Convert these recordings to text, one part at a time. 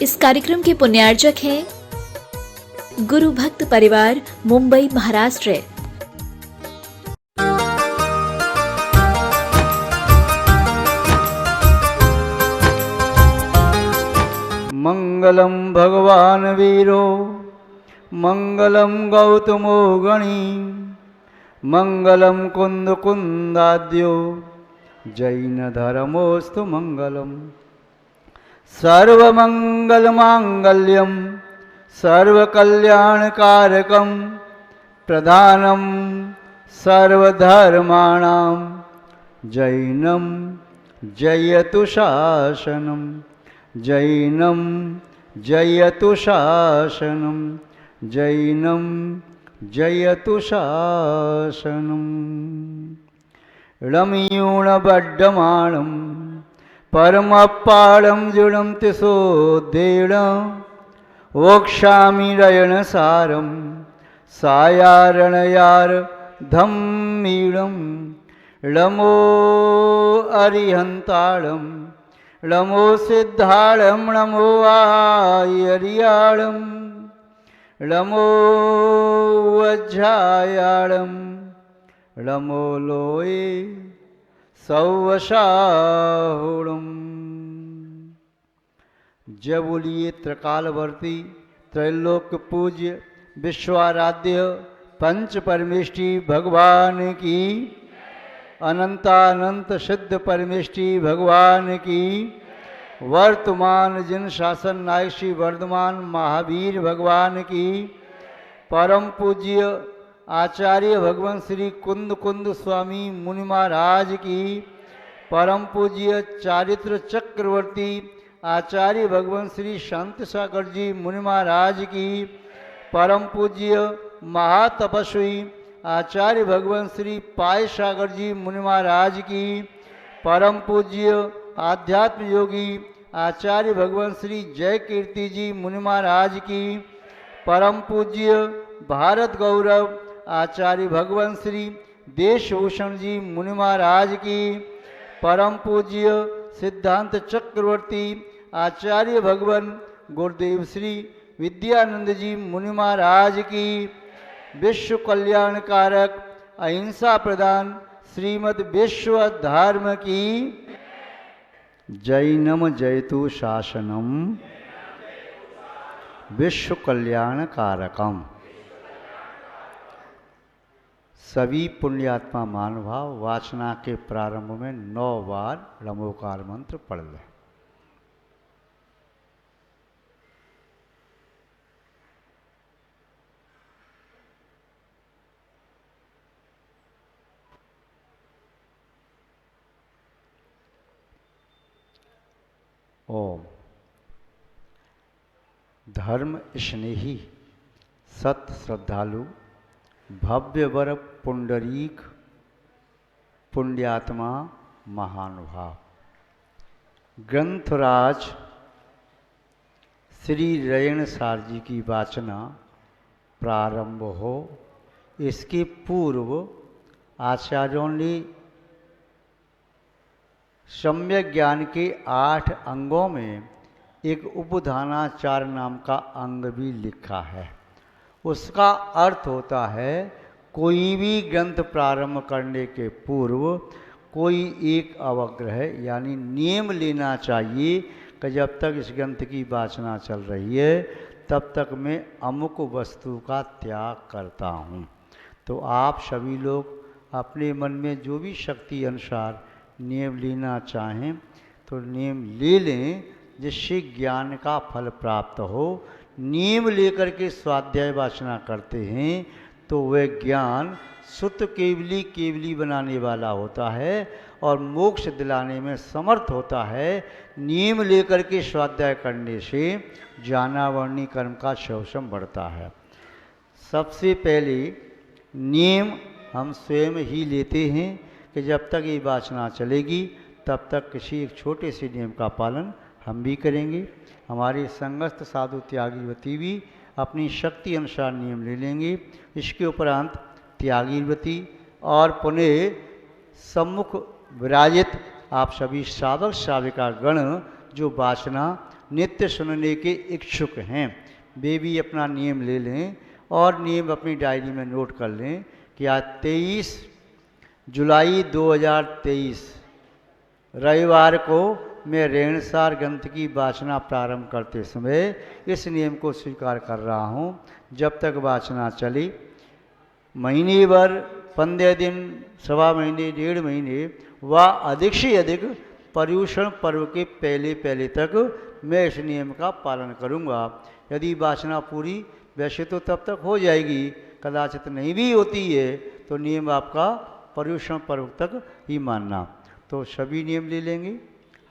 इस कार्यक्रम के पुण्यार्चक हैं गुरु भक्त परिवार, मुंबई, महाराष्ट्र। मंगलम भगवान वीरो मंगलम गौतमो गणी मंगलम कुंद कुंदाद्यो जैन धर्मोस्तु मंगलम। सर्वमंगल मांगल्यम सर्वकल्याणकारकम प्रधानम सर्वधर्माणां जैनम जयतु शासनम। जैनम जयतु शासनम। जैनम जयतु शासनम। रमयूणबड्डमाणं परमपाणं जुडं तिसोद्धेण वोक्षामि रयणसारं सायारणयार धम्मीडं। नमो अरिहन्ताळं नमो सिद्धाळं नमो आयर्याळं नमो वज्रायाळं नमो लोये सौवशाहुणम्। जय बोलिए त्रिकालवर्ती त्रैलोक पूज्य विश्वाराध्य पंच परमेष्टि भगवान की, अनंतानंत सिद्ध परमेष्टि भगवान की, वर्तमान जिन शासन नायक श्री वर्धमान महावीर भगवान की, परम पूज्य आचार्य भगवान श्री कुंद कुंद स्वामी मुनि महाराज की, परम पूज्य चारित्र चक्रवर्ती आचार्य भगवान श्री शांत सागर जी मुनि महाराज की, परम पूज्य महातपस्वी आचार्य भगवान श्री पाय सागर जी मुनि महाराज की, परम पूज्य आध्यात्म योगी आचार्य भगवान श्री जय कीर्ति जी मुनि महाराज की, परम पूज्य भारत गौरव आचार्य भगवान श्री देशभूषण जी मुनि महाराज की, परम पूज्य सिद्धांत चक्रवर्ती आचार्य भगवान गुरुदेव श्री विद्यानंद जी मुनि महाराज की, विश्व कल्याण कारक अहिंसा प्रदान श्रीमद विश्व धर्म की। जैनम जयतु शासनम विश्व कल्याण कारकम। सभी पुण्यात्मा महानुभाव वाचना के प्रारंभ में 9 बार नमोकार मंत्र पढ़ लें। ओम धर्म स्नेही सत श्रद्धालु भव्य वर पुंडरीक पुण्यात्मा महानुभाव, ग्रंथराज श्री रयणसार जी की वाचना प्रारंभ हो। इसके पूर्व आचार्यों ने सम्यक ज्ञान के 8 अंगों में एक उपधानाचार नाम का अंग भी लिखा है। उसका अर्थ होता है कोई भी ग्रंथ प्रारंभ करने के पूर्व कोई एक अवग्रह यानी नियम लेना चाहिए कि जब तक इस ग्रंथ की वाचना चल रही है तब तक मैं अमुक वस्तु का त्याग करता हूँ। तो आप सभी लोग अपने मन में जो भी शक्ति अनुसार नियम लेना चाहें तो नियम ले लें, जिससे ज्ञान का फल प्राप्त हो। नियम लेकर के स्वाध्याय वाचना करते हैं तो वह ज्ञान शुद्ध केवली केवली बनाने वाला होता है और मोक्ष दिलाने में समर्थ होता है। नियम लेकर के स्वाध्याय करने से ज्ञानावरणी कर्म का शोषण बढ़ता है। सबसे पहले नियम हम स्वयं ही लेते हैं कि जब तक ये वाचना चलेगी तब तक किसी एक छोटे से नियम का पालन हम भी करेंगे। हमारे संगस्थ साधु त्यागीवती भी अपनी शक्ति अनुसार नियम ले लेंगे। इसके उपरांत त्यागीवती और पुनः सम्मुख विराजित आप सभी साधक साविका गण जो वाचना नित्य सुनने के इच्छुक हैं वे भी अपना नियम ले लें और नियम अपनी डायरी में नोट कर लें कि आज 23 जुलाई 2023 रविवार को मैं रेणसार ग्रंथ की वाचना प्रारंभ करते समय इस नियम को स्वीकार कर रहा हूँ। जब तक वाचना चली, महीने भर, 15 दिन, सवा महीने, 1.5 महीने व अधिक से अधिक पर्युषण पर्व के पहले तक मैं इस नियम का पालन करूँगा। यदि वाचना पूरी वैसे तो तब तक हो जाएगी, कदाचित नहीं भी होती है तो नियम आपका पर्युषण पर्व तक ही मानना। तो सभी नियम ले लेंगे,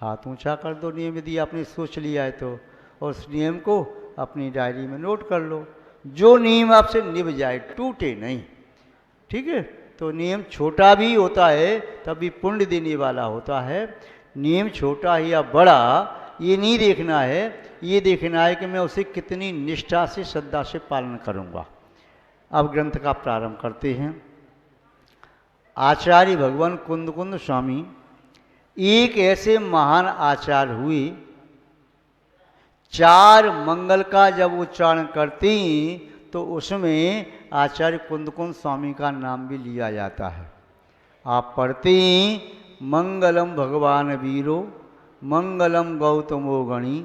हाथ ऊंचा कर दो नियम यदि आपने सोच लिया है तो, और उस नियम को अपनी डायरी में नोट कर लो। जो नियम आपसे निभ जाए, टूटे नहीं, ठीक है। तो नियम छोटा भी होता है तब भी पुण्य देने वाला होता है। नियम छोटा या बड़ा ये नहीं देखना है, ये देखना है कि मैं उसे कितनी निष्ठा से, श्रद्धा से पालन करूँगा। अब ग्रंथ का प्रारंभ करते हैं। आचार्य भगवान कुंद स्वामी एक ऐसे महान आचार्य हुए, 4 मंगल का जब उच्चारण करते हैं तो उसमें आचार्य कुंद स्वामी का नाम भी लिया जाता है। आप पढ़ते हैं मंगलम भगवान वीरो, मंगलम गौतमो गणी,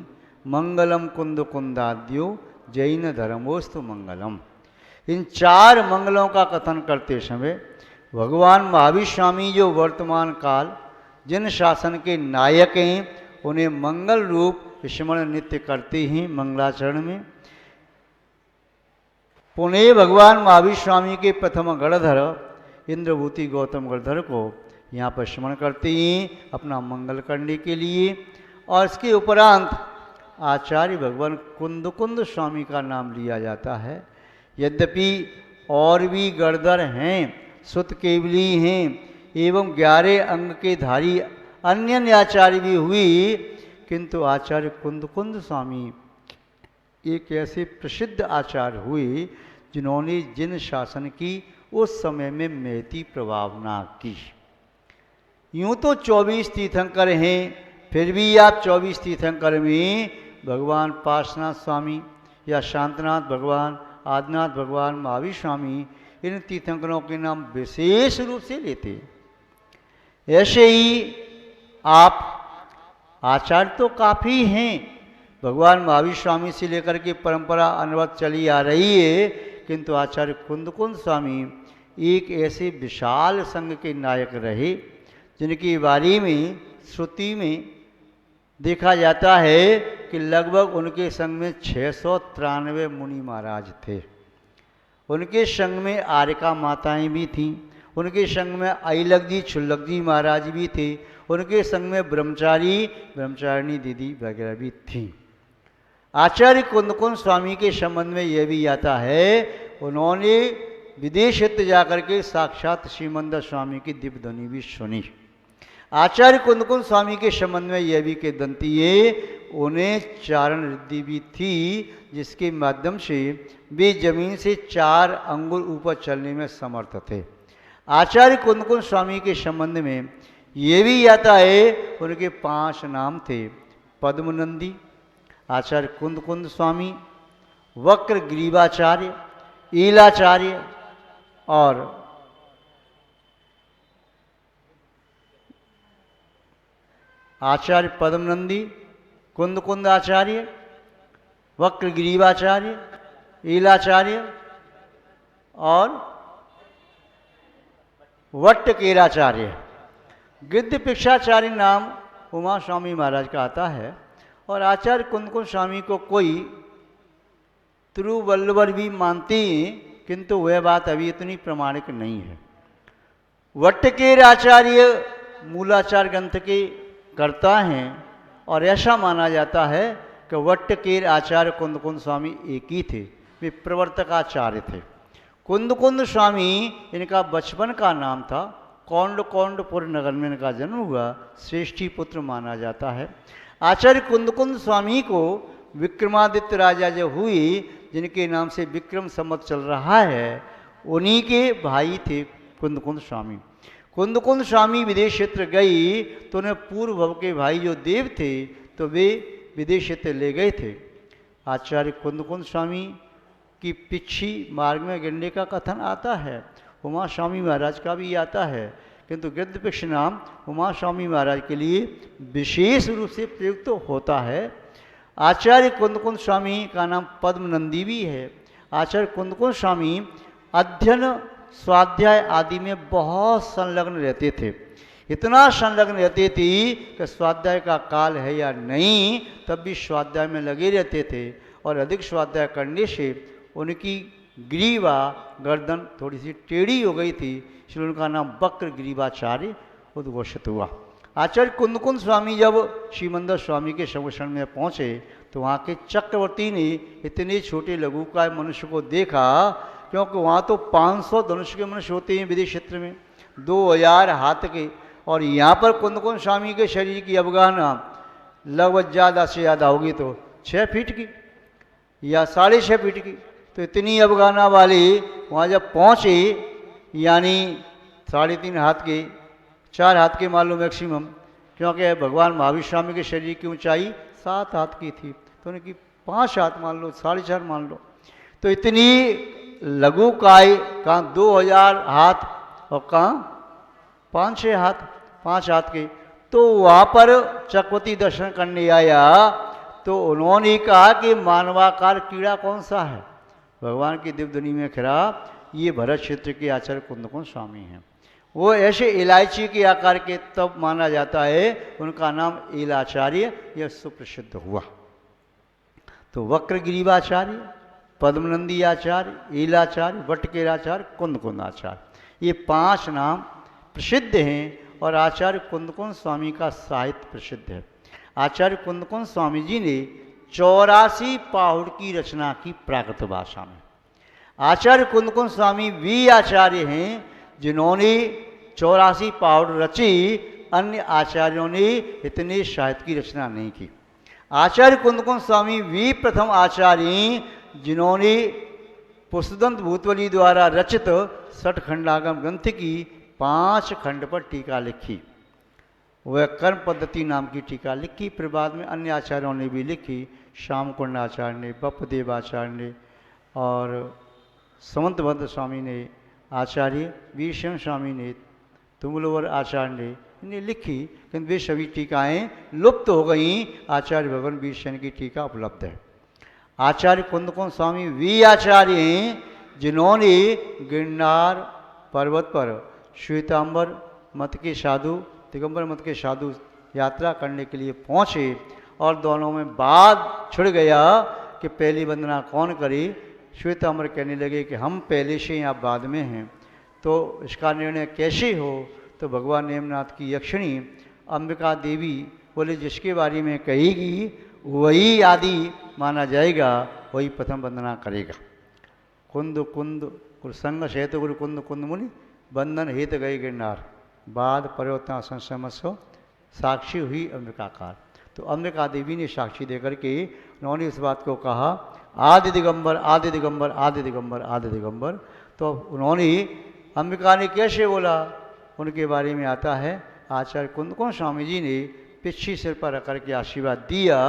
मंगलम कुंदाद्यो, जैन धर्मोस्तु मंगलम। इन 4 मंगलों का कथन करते समय भगवान महावीर स्वामी जो वर्तमान काल जिन शासन के नायक हैं उन्हें मंगल रूप स्मरण नित्य करते हैं मंगलाचरण में। पुनः भगवान महावीर स्वामी के प्रथम गणधर इंद्रभूति गौतम गणधर को यहाँ पर स्मरण करते हैं अपना मंगल करने के लिए। और इसके उपरांत आचार्य भगवान कुंद स्वामी का नाम लिया जाता है। यद्यपि और भी गणधर हैं, सुत केवली हैं एवं 11 अंग के धारी अन्य आचार्य भी हुई, किंतु आचार्य कुंद स्वामी एक ऐसे प्रसिद्ध आचार्य हुए जिन्होंने जिन शासन की उस समय में महती प्रभावना की। यूँ तो 24 तीर्थंकर हैं, फिर भी आप 24 तीर्थंकर में भगवान पार्श्वनाथ स्वामी या शांतनाथ भगवान, आदिनाथ भगवान, महावीर स्वामी, इन तीर्थंकरों के नाम विशेष रूप से लेते हैं। ऐसे ही आप आचार्य तो काफ़ी हैं, भगवान महावीर स्वामी से लेकर के परंपरा अनवरत चली आ रही है, किंतु आचार्य कुंद स्वामी एक ऐसे विशाल संघ के नायक रहे जिनकी बारे में श्रुति में देखा जाता है कि लगभग उनके संग में 693 मुनि महाराज थे। उनके संग में आर्यका माताएं भी थीं, उनके संग में अहिलक जी, क्षुल्लक जी महाराज भी थे, उनके संग में ब्रह्मचारिणी दीदी वगैरह भी थीं। आचार्य कुंद स्वामी के संबंध में यह भी आता है, उन्होंने विदेश जाकर के साक्षात श्रीमंदर स्वामी की दिव्य ध्वनि भी सुनी। आचार्य कुंद स्वामी के संबंध में यह भी किंवदंती है, उन्हें चारण रिद्धि भी थी जिसके माध्यम से वे जमीन से 4 अंगुल ऊपर चलने में समर्थ थे। आचार्य कुंद स्वामी के संबंध में ये भी आता है, उनके 5 नाम थे। पद्मनंदी आचार्य कुंद स्वामी, वक्र ग्रीवाचार्य, ईलाचार्य और आचार्य पद्मनंदी, कुंद आचार्य, वक्र ग्रीवाचार्य, ईलाचार्य और वट्टकेराचार्य। गिद्ध पिक्षाचार्य नाम उमा स्वामी महाराज का आता है। और आचार्य कुंद स्वामी को कोई तिरुवल्लुवर भी मानते हैं, किंतु वह बात अभी इतनी प्रमाणिक नहीं है। वट्टकेर आचार्य मूलाचार ग्रंथ के कर्ता हैं और ऐसा माना जाता है कि वट्टकेर आचार्य कुंद स्वामी एक ही थे, वे प्रवर्तक आचार्य थे। कुंद स्वामी इनका बचपन का नाम था। कौंडपुर नगर में इनका जन्म हुआ, श्रेष्ठी पुत्र माना जाता है। आचार्य कुंद स्वामी को विक्रमादित्य राजा जो हुई, जिनके नाम से विक्रम संवत चल रहा है, उन्हीं के भाई थे कुंद स्वामी। कुंद स्वामी विदेश क्षेत्र गई तो उन्हें पूर्व भव के भाई जो देव थे, तो वे विदेश से ले गए थे। आचार्य कुंद कुंद स्वामी की पिछी मार्ग में गिरने का कथन आता है, उमा स्वामी महाराज का भी आता है, किंतु गिद्धपिक्ष नाम उमा स्वामी महाराज के लिए विशेष रूप से प्रयुक्त होता है। आचार्य कुंद कुंद स्वामी का नाम पद्मनंदी भी है। आचार्य कुंद कुंद स्वामी अध्ययन स्वाध्याय आदि में बहुत संलग्न रहते थे, इतना संलग्न रहते थे कि स्वाध्याय का काल है या नहीं तब भी स्वाध्याय में लगे रहते थे, और अधिक स्वाध्याय करने से उनकी ग्रीवा गर्दन थोड़ी सी टेढ़ी हो गई थी, इसलिए उनका नाम वक्र ग्रीवाचार्य उद्घोषित हुआ। आचार्य कुंद कुंद स्वामी जब श्रीमंदर स्वामी के संरक्षण में पहुँचे तो वहाँ के चक्रवर्ती ने इतने छोटे लघुकाय मनुष्य को देखा, क्योंकि वहाँ तो 500 धनुष के मनुष्य होते हैं विदेश क्षेत्र में, 2000 हाथ के, और यहाँ पर कुंद कुंद स्वामी के शरीर की अवगाहना लगभग ज़्यादा से ज़्यादा होगी तो 6 फीट की या 6.5 फीट की। तो इतनी अवगाहना वाले वहाँ जब पहुँचे, यानी 3.5 हाथ के, 4 हाथ के मान लो मैक्सिमम, क्योंकि भगवान महावीर स्वामी के शरीर की ऊंचाई 7 हाथ की थी, तो उनकी 5 हाथ मान लो, 4.5 मान लो, तो इतनी लघु काय, कहाँ 2000 हाथ और कहाँ 5-6 हाथ, 5 हाथ के। तो वहाँ पर चक्रवर्ती दर्शन करने आया तो उन्होंने कहा कि मानवाकार कीड़ा कौन सा है भगवान की दिव्यध्वनि में खिरा, ये भरत क्षेत्र के आचार्य कुंद कुंद स्वामी हैं। वो ऐसे इलायची के आकार के तब माना जाता है, उनका नाम ईलाचार्य, यह सुप्रसिद्ध हुआ। तो वक्र ग्रीवाचार्य, पद्मनंदी आचार्य, ईलाचार्य, वटकेराचार्य, कुंद कुंद आचार्य, ये 5 नाम प्रसिद्ध हैं, और आचार्य कुंद कुंद स्वामी का साहित्य प्रसिद्ध है। आचार्य कुंद कुंद स्वामी जी ने 84 पाहुड़ की रचना की प्राकृत भाषा में। आचार्य कुंद कुंद स्वामी वी आचार्य हैं जिन्होंने 84 पाहुड़ रची, अन्य आचार्यों ने इतने साहित्य की रचना नहीं की। आचार्य कुंद कुंद स्वामी वी प्रथम आचार्य जिन्होंने पुष्पदंत भूतवली द्वारा रचित 60 खंडागम ग्रंथ की 5 खंड पर टीका लिखी। वह कर्म पद्धति नाम की टीका लिखी, फिर बाद में अन्य आचार्यों ने भी लिखी, श्यामकुंड आचार्य ने, बप्पदेव आचार्य ने, और समंतभद्र स्वामी ने, आचार्य वीरशैव स्वामी ने, तुंगलवर आचार्य ने इन्हें लिखी, किंतु वे सभी टीकाएँ लुप्त हो गईं। आचार्य भगवान वीरशैव की टीका उपलब्ध है। आचार्य कुंद कुंद स्वामी वी आचार्य हैं जिन्होंने गिरनार पर्वत पर श्वेतांबर मत के साधु, दिगंबर मत के साधु यात्रा करने के लिए पहुँचे, और दोनों में वाद छिड़ गया कि पहली वंदना कौन करे। श्वेतांबर कहने लगे कि हम पहले से या बाद में हैं, तो इसका निर्णय कैसे हो। तो भगवान नेमनाथ की यक्षिणी अंबिका देवी बोले जिसके बारे में कहेगी वही आदि माना जाएगा, वही प्रथम वंदना करेगा। कुंद कुंद गुरुसंग सहित गुरु कुंद कुंद मुनि बंधन हित गए गिरनार, बाद पर्वता संसमस्व साक्षी हुई अंबिकाकार। तो अंबिका देवी ने साक्षी देकर के उन्होंने इस बात को कहा आदि दिगंबर आदि दिगंबर आदि दिगंबर आदि दिगंबर। तो उन्होंने अंबिका ने कैसे बोला उनके बारे में आता है। आचार्य कुंद कुंद स्वामी जी ने पिछी सिर पर रख करके आशीर्वाद दिया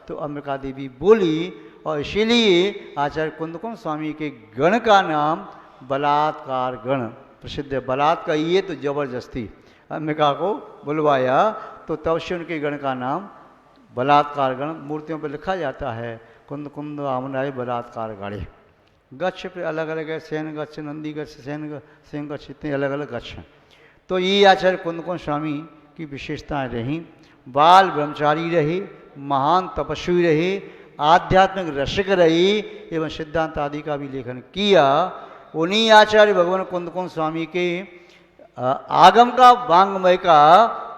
तो अंबिका देवी बोली, और इसीलिए आचार्य कुंद कुंद स्वामी के गण का नाम बलात्कार गण प्रसिद्ध है। बलात्कार ये तो जबरदस्ती अंबिका को बुलवाया, तो तब से उनके गण का नाम बलात्कार गण मूर्तियों पर लिखा जाता है। कुंद कुंद आमनाय बलात्कार गणे। गच्छ पे अलग अलग है, सैन गच्छ, नंदी गच्छ, सैन गच्छ, इतने अलग अलग गच्छ हैं। तो ये आचार्य कुंद कुंद स्वामी की विशेषताएं रहीं। बाल ब्रह्मचारी रहे, महान तपस्वी रहे, आध्यात्मिक रसिक रहे एवं सिद्धांत आदि का भी लेखन किया। उन्हीं आचार्य भगवान कुंद कुंद स्वामी के आगम का वांग्मय का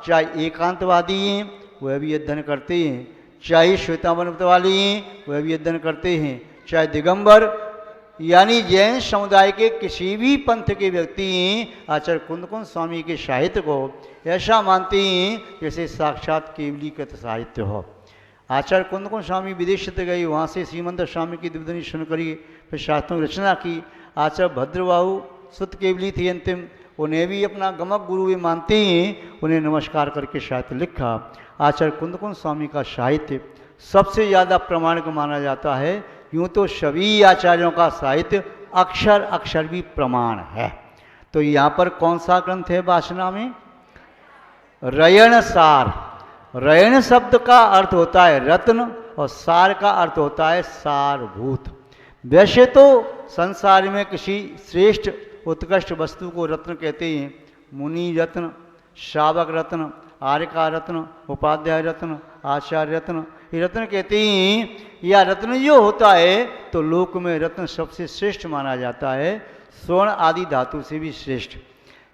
चाहे एकांतवादी हैं वह भी अध्ययन करते हैं, चाहे श्वेतांबर वाले हैं वह भी अध्ययन करते हैं, चाहे दिगंबर यानी जैन समुदाय के किसी भी पंथ के व्यक्ति आचार्य कुंद कुंद स्वामी के साहित्य को ऐसा मानते हैं जैसे साक्षात केवलीकृत साहित्य हो। आचार्य कुंद कुंद स्वामी विदेश से गए, वहाँ से श्रीमंत स्वामी की दिव्यध्वनि सुन करी, फिर शास्त्रों की रचना की। आचार्य भद्रबाहु सुत केवली थी अंतिम, उन्हें भी अपना गमक गुरु भी मानते हैं, उन्हें नमस्कार करके साहित्य लिखा। आचार्य कुंद कुंद स्वामी का साहित्य सबसे ज़्यादा प्रमाणिक माना जाता है। यूँ तो सभी आचार्यों का साहित्य अक्षर अक्षर भी प्रमाण है। तो यहाँ पर कौन सा ग्रंथ है वासना में? रयण सार। रयण शब्द का अर्थ होता है रत्न और सार का अर्थ होता है सारभूत। वैसे तो संसार में किसी श्रेष्ठ उत्कृष्ट वस्तु को रत्न कहते हैं। मुनि रत्न, श्रावक रत्न, आर्यका रत्न, उपाध्याय रत्न, आचार्य रत्न, ये रत्न कहते हैं। या रत्न जो होता है तो लोक में रत्न सबसे श्रेष्ठ माना जाता है, स्वर्ण आदि धातु से भी श्रेष्ठ।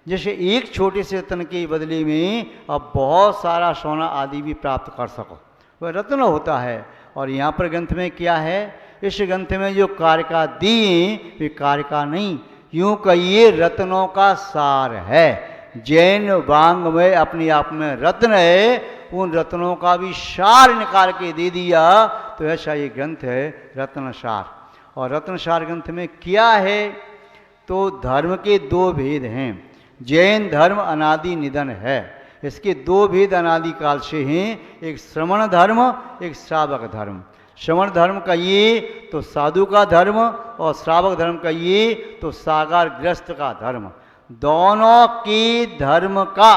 जैसे एक छोटे से रत्न के बदले में अब बहुत सारा सोना आदि भी प्राप्त कर सको, वह रत्न होता है। और यहाँ पर ग्रंथ में क्या है? इस ग्रंथ में जो कारिका दी वे कारिका नहीं, यूँ कहिए रत्नों का सार है। जैन वांग में अपने आप में रत्न है, उन रत्नों का भी सार निकाल के दे दिया, तो ऐसा ये ग्रंथ है रत्नसार। और रत्नसार ग्रंथ में क्या है? तो धर्म के दो भेद हैं। जैन धर्म अनादि निधन है, इसके दो भेद अनादि काल से हैं, एक श्रमण धर्म, एक श्रावक धर्म। श्रमण धर्म कहिए तो साधु का धर्म, और श्रावक धर्म कहिए तो सागर ग्रस्त का धर्म। दोनों के धर्म का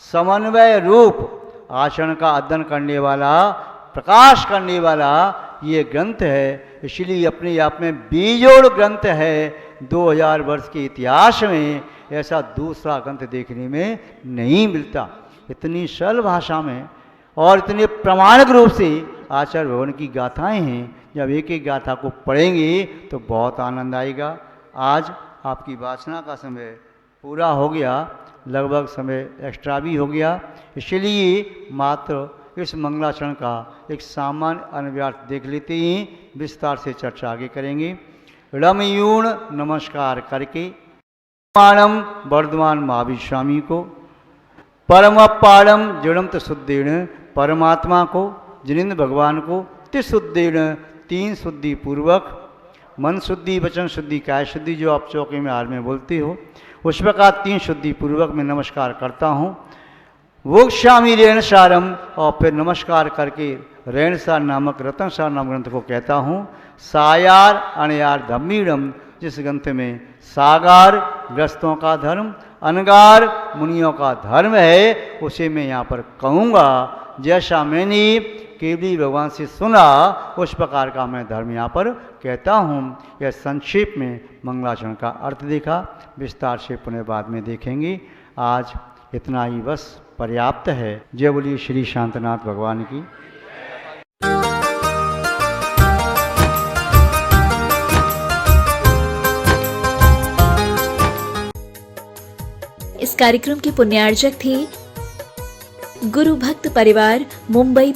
समन्वय रूप आचरण का अध्ययन करने वाला, प्रकाश करने वाला ये ग्रंथ है। इसलिए अपने आप में बेजोड़ ग्रंथ है। 2000 वर्ष के इतिहास में ऐसा दूसरा ग्रंथ देखने में नहीं मिलता। इतनी सरल भाषा में और इतने प्रमाणिक रूप से आचार्य भगवान की गाथाएं हैं। जब एक एक गाथा को पढ़ेंगे तो बहुत आनंद आएगा। आज आपकी वासना का समय पूरा हो गया, लगभग समय एक्स्ट्रा भी हो गया, इसलिए मात्र इस मंगलाचरण का एक सामान्य अनुव्यार्थ देख लेते हैं, विस्तार से चर्चा आगे करेंगे। रमयूण नमस्कार करके पाणम वर्धमान महावीर स्वामी को, परम पाणम जड़मत शुद्धेण परमात्मा को, जिनेन्द्र भगवान को त्रिशुद्धेण 3 शुद्धि पूर्वक, मन शुद्धि, वचन शुद्धि, काय शुद्धि, जो आप चौके में हार में बोलते हो, उस प्रकार 3 शुद्धि पूर्वक मैं नमस्कार करता हूँ। वोक्ष्यामि रेणसारम, और फिर नमस्कार करके रेणसार नामक रत्नसार नामक ग्रंथ को कहता हूँ। सायार अनयार धम्मीड़म, जिस ग्रंथ में सागार ग्रस्तों का धर्म, अनगार मुनियों का धर्म है, उसे मैं यहाँ पर कहूँगा। जैसा मैंने केवली भगवान से सुना उस प्रकार का मैं धर्म यहाँ पर कहता हूँ। यह संक्षेप में मंगलाचरण का अर्थ देखा, विस्तार से पुनः बाद में देखेंगे। आज इतना ही बस पर्याप्त है। जय बोलिए श्री शांतनाथ भगवान की। इस कार्यक्रम के पुण्यार्जक थे गुरु भक्त परिवार मुंबई।